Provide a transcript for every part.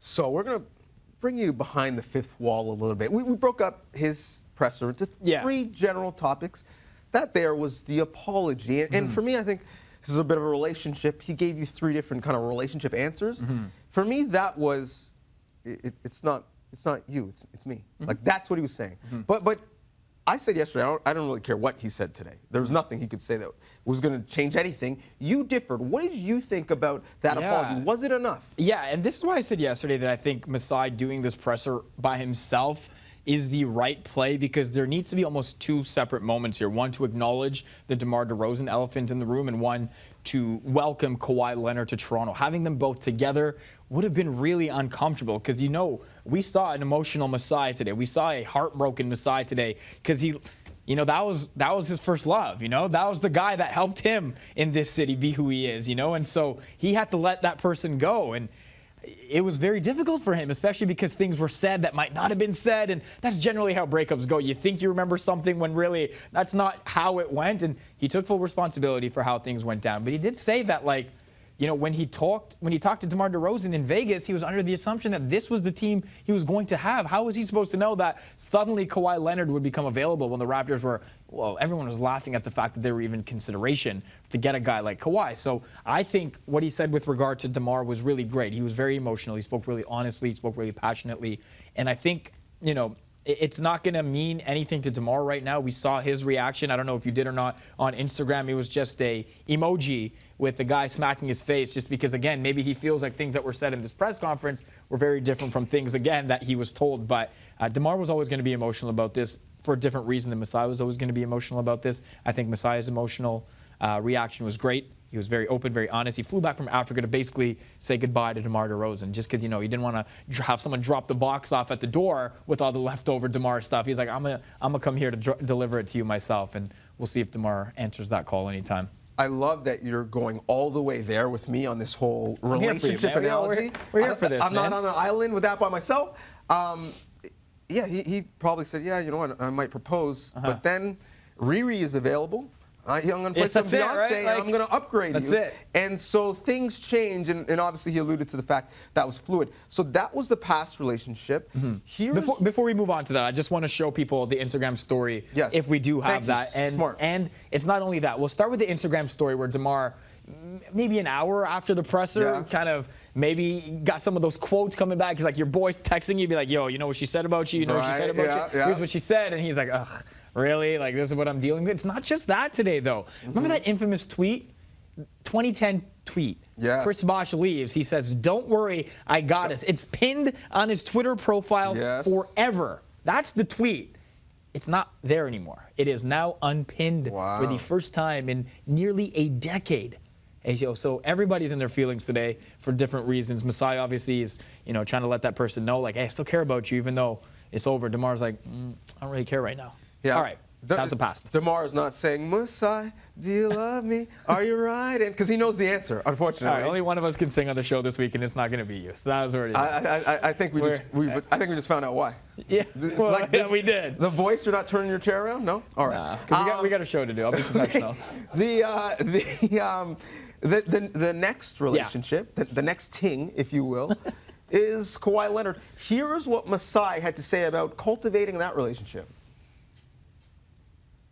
So we're going to bring you behind the fifth wall a little bit. We broke up his presser into three general topics. That there was the apology. And for me, I think this is a bit of a relationship. He gave you three different kind of relationship answers. For me, that was, it's not you, it's me. Like, that's what he was saying. But I said yesterday, I don't really care what he said today. There was nothing he could say that was going to change anything. You differed. What did you think about that apology? Was it enough? Yeah, and this is why I said yesterday that I think Masai doing this presser by himself is the right play, because there needs to be almost two separate moments here. One to acknowledge the DeMar DeRozan elephant in the room, and one to welcome Kawhi Leonard to Toronto. Having them both together would have been really uncomfortable, because, you know, we saw an emotional Masai today. We saw a heartbroken Masai today, because he, you know, that was his first love, you know? That was the guy that helped him in this city be who he is, you know? And so he had to let that person go. And it was very difficult for him, especially because things were said that might not have been said, and that's generally how breakups go. You think you remember something when really that's not how it went, and he took full responsibility for how things went down. But he did say that, like, you know, when he talked to DeMar DeRozan in Vegas, he was under the assumption that this was the team he was going to have. How was he supposed to know that suddenly Kawhi Leonard would become available when the Raptors were, well, everyone was laughing at the fact that they were even in consideration to get a guy like Kawhi. So I think what he said with regard to DeMar was really great. He was very emotional. He spoke really honestly. He spoke really passionately. And I think, you know, it's not going to mean anything to DeMar right now. We saw his reaction. I don't know if you did or not on Instagram. It was just a emoji with the guy smacking his face, just because, again, maybe he feels like things that were said in this press conference were very different from things, again, that he was told. But DeMar was always going to be emotional about this for a different reason than Masai was always going to be emotional about this. I think Masai's emotional reaction was great. He was very open, very honest. He flew back from Africa to basically say goodbye to DeMar DeRozan, just because, you know, he didn't want to have someone drop the box off at the door with all the leftover DeMar stuff. He's like, I'm gonna come here to deliver it to you myself, and we'll see if DeMar answers that call anytime. I love that you're going all the way there with me on this whole relationship analogy. We're here for this, I'm not on an island with that by myself. Yeah, he probably said, yeah, you know what, I might propose, but then Riri is available. I'm going to play some Beyonce, right? and I'm going to upgrade that's you. It. And so things change, and obviously he alluded to the fact that was fluid. So that was the past relationship. Before we move on to that, I just want to show people the Instagram story, if we do have that. And it's not only that. We'll start with the Instagram story where DeMar, maybe an hour after the presser, kind of maybe got some of those quotes coming back. He's like, your boy's texting you, be like, yo, you know what she said about you? You know what she said about you? Here's what she said. And he's like, ugh. Really? Like, this is what I'm dealing with? It's not just that today, though. Remember that infamous tweet? 2010 tweet. Chris Bosh leaves. He says, don't worry, I got us. It's pinned on his Twitter profile forever. That's the tweet. It's not there anymore. It is now unpinned for the first time in nearly a decade. So everybody's in their feelings today for different reasons. Masai obviously is, you know, trying to let that person know, like, hey, I still care about you, even though it's over. DeMar's like, I don't really care right now. All right, that's the past. DeMar is not saying, Masai, do you love me? Are you riding? Because he knows the answer, unfortunately. All right, only one of us can sing on the show this week, and it's not going to be you. So that was already. I think we just found out why. Yeah, well, like this, we did. The voice, you're not turning your chair around? No. All right. Nah, we got a show to do. I'll be professional. The next relationship, the next ting, if you will, is Kawhi Leonard. Here's what Masai had to say about cultivating that relationship.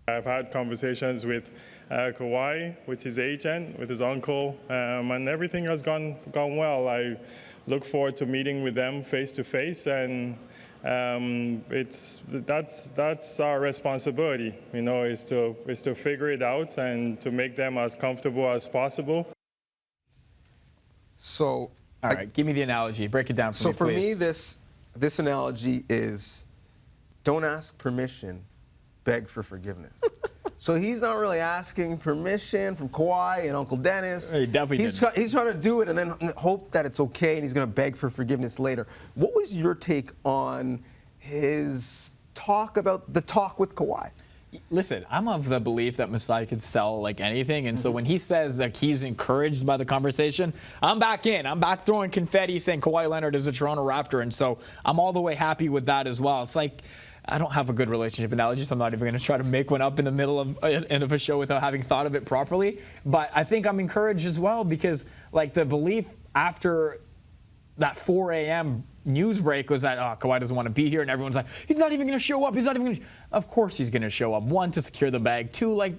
I've had conversations with Kawhi, with his agent, with his uncle, and everything has gone well. I look forward to meeting with them face to face, and that's our responsibility. You know, is to figure it out and to make them as comfortable as possible. So, all right, give me the analogy. Break it down for me, please. So for me, this analogy is, don't ask permission. Beg for forgiveness. So he's not really asking permission from Kawhi and Uncle Dennis. He definitely didn't. He's trying to do it and then hope that it's okay, and he's going to beg for forgiveness later. What was your take on his talk about the talk with Kawhi? Listen, I'm of the belief that Masai could sell like anything, and so when he says that he's encouraged by the conversation, I'm back in. I'm back throwing confetti saying Kawhi Leonard is a Toronto Raptor, and so I'm all the way happy with that as well. It's like, I don't have a good relationship analogy, so I'm not even going to try to make one up in the middle of a show without having thought of it properly. But I think I'm encouraged as well because, like, the belief after that 4 a.m. news break was that Kawhi doesn't want to be here, and everyone's like, he's not even going to show up. He's not even going to. Of course he's going to show up. One, to secure the bag. Two, like,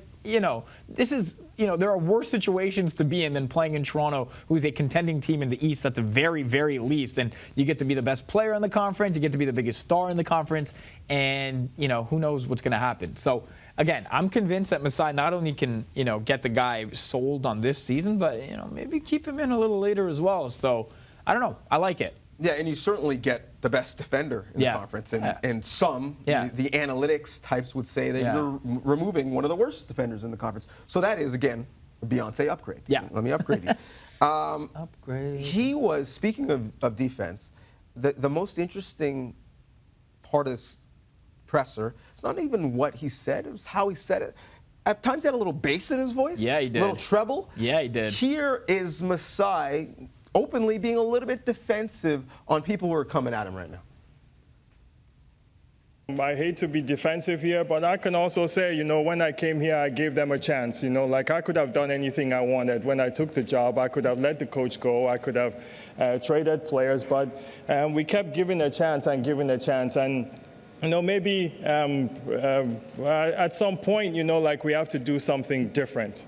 this is, there are worse situations to be in than playing in Toronto, who's a contending team in the East at the very, very least. And you get to be the best player in the conference. You get to be the biggest star in the conference. And, who knows what's going to happen. So, again, I'm convinced that Masai not only can, get the guy sold on this season, but, maybe keep him in a little later as well. So, I don't know. I like it. Yeah, and you certainly get the best defender in the conference. And some, the analytics types would say that you're removing one of the worst defenders in the conference. So that is, again, a Beyonce upgrade. Yeah. Let me upgrade you. Upgrade. He was, speaking of defense, the most interesting part of this presser, it's not even what he said, it was how he said it. At times he had a little bass in his voice. Yeah, he did. A little treble. Yeah, he did. Here is Masai openly being a little bit defensive on people who are coming at him right now. I hate to be defensive here, but I can also say, when I came here, I gave them a chance. Like I could have done anything I wanted. When I took the job, I could have let the coach go. I could have traded players, but we kept giving a chance and giving a chance. And maybe at some point, like we have to do something different.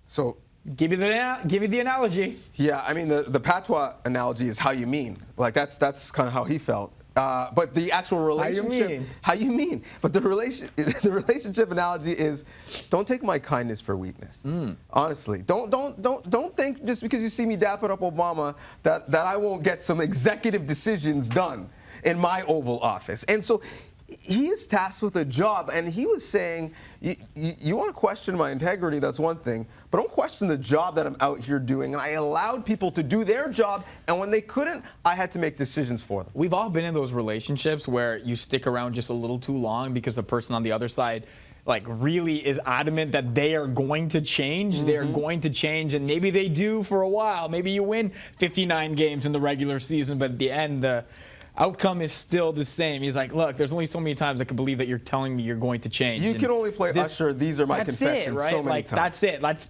So, give me the analogy. Yeah, I mean, the patois analogy is how you mean. Like, that's kind of how he felt. But the actual relationship. How you mean? But the relationship analogy is, don't take my kindness for weakness. Honestly, don't think just because you see me dapping up Obama that I won't get some executive decisions done in my Oval Office. And so he is tasked with a job, and he was saying, you want to question my integrity, that's one thing, but don't question the job that I'm out here doing. And I allowed people to do their job, and when they couldn't, I had to make decisions for them. We've all been in those relationships where you stick around just a little too long because the person on the other side really is adamant that they are going to change. Mm-hmm. They're going to change, and maybe they do for a while. Maybe you win 59 games in the regular season, but at the end, the outcome is still the same. He's like, look, there's only so many times I can believe that you're telling me you're going to change. You can only play Usher, these are my confessions, right? So many times.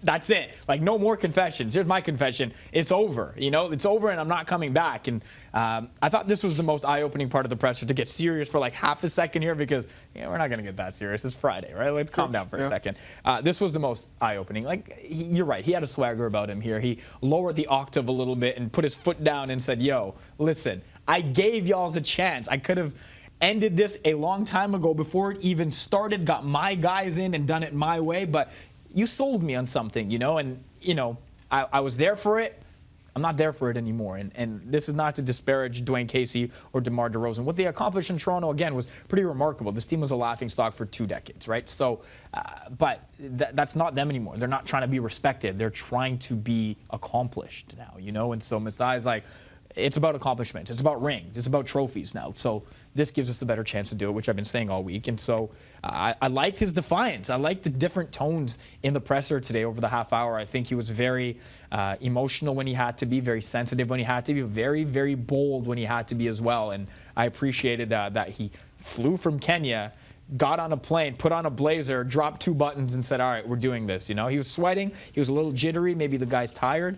That's it. Like, no more confessions. Here's my confession. It's over. It's over, and I'm not coming back. And I thought this was the most eye-opening part of the presser, to get serious for like half a second here, because we're not going to get that serious. It's Friday, right? Let's calm down for a second. This was the most eye-opening. You're right. He had a swagger about him here. He lowered the octave a little bit and put his foot down and said, yo, listen, I gave y'all a chance. I could have ended this a long time ago before it even started, got my guys in and done it my way, but you sold me on something, and, I was there for it. I'm not there for it anymore. And this is not to disparage Dwayne Casey or DeMar DeRozan. What they accomplished in Toronto, again, was pretty remarkable. This team was a laughingstock for 2 decades, right? So, but that's not them anymore. They're not trying to be respected. They're trying to be accomplished now, And so Masai's like, it's about accomplishments. It's about rings. It's about trophies now. So this gives us a better chance to do it, which I've been saying all week. And so I liked his defiance. I liked the different tones in the presser today over the half hour. I think he was very emotional when he had to be, very sensitive when he had to be, very, very bold when he had to be as well. And I appreciated that he flew from Kenya, got on a plane, put on a blazer, dropped 2 buttons and said, all right, we're doing this. He was sweating. He was a little jittery. Maybe the guy's tired.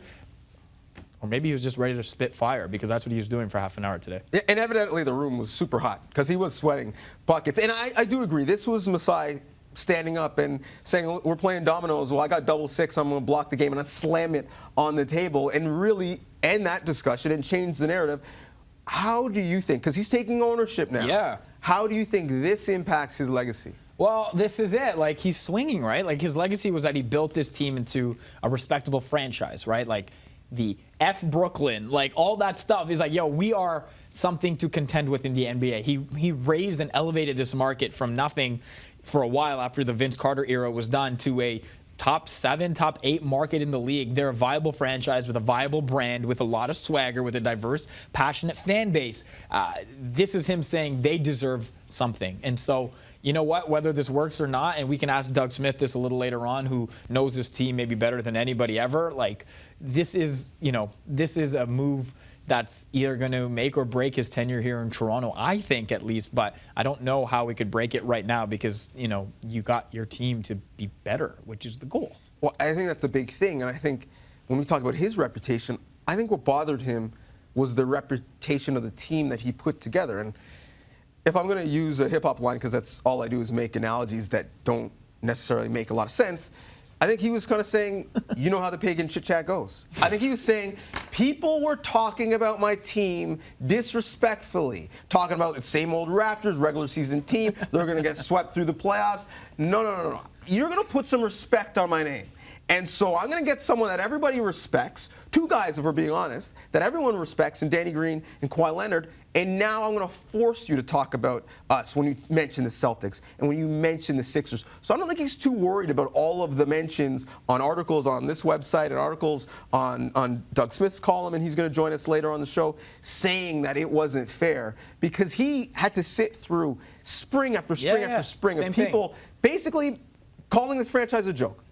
Or maybe he was just ready to spit fire, because that's what he was doing for half an hour today. And evidently the room was super hot, because he was sweating buckets. And I do agree. This was Masai standing up and saying, we're playing dominoes. Well, I got double six. I'm going to block the game. And I slam it on the table and really end that discussion and change the narrative. How do you think, because he's taking ownership now. Yeah. How do you think this impacts his legacy? Well, this is it. He's swinging, right? His legacy was that he built this team into a respectable franchise, right? The F Brooklyn, all that stuff is yo, we are something to contend with in the NBA. He raised and elevated this market from nothing for a while after the Vince Carter era was done to a top 7, top 8 market in the league. They're a viable franchise with a viable brand, with a lot of swagger, with a diverse, passionate fan base. This is him saying they deserve something. And so, you know what, whether this works or not, and we can ask Doug Smith this a little later on, who knows this team maybe better than anybody ever, this is a move that's either going to make or break his tenure here in Toronto, I think at least, but I don't know how we could break it right now, because, you got your team to be better, which is the goal. Well, I think that's a big thing, and I think when we talk about his reputation, I think what bothered him was the reputation of the team that he put together. And if I'm going to use a hip-hop line, because that's all I do is make analogies that don't necessarily make a lot of sense, I think he was kind of saying, you know how the pagan chit-chat goes. I think he was saying, people were talking about my team disrespectfully, talking about the same old Raptors, regular season team, they're going to get swept through the playoffs. No. You're going to put some respect on my name. And so I'm going to get someone that everybody respects, two guys, if we're being honest, that everyone respects, in Danny Green and Kawhi Leonard, and now I'm going to force you to talk about us when you mention the Celtics and when you mention the Sixers. So I don't think he's too worried about all of the mentions on articles on this website and articles on Doug Smith's column, and he's going to join us later on the show, saying that it wasn't fair, because he had to sit through spring after spring after spring of people basically calling this franchise a joke.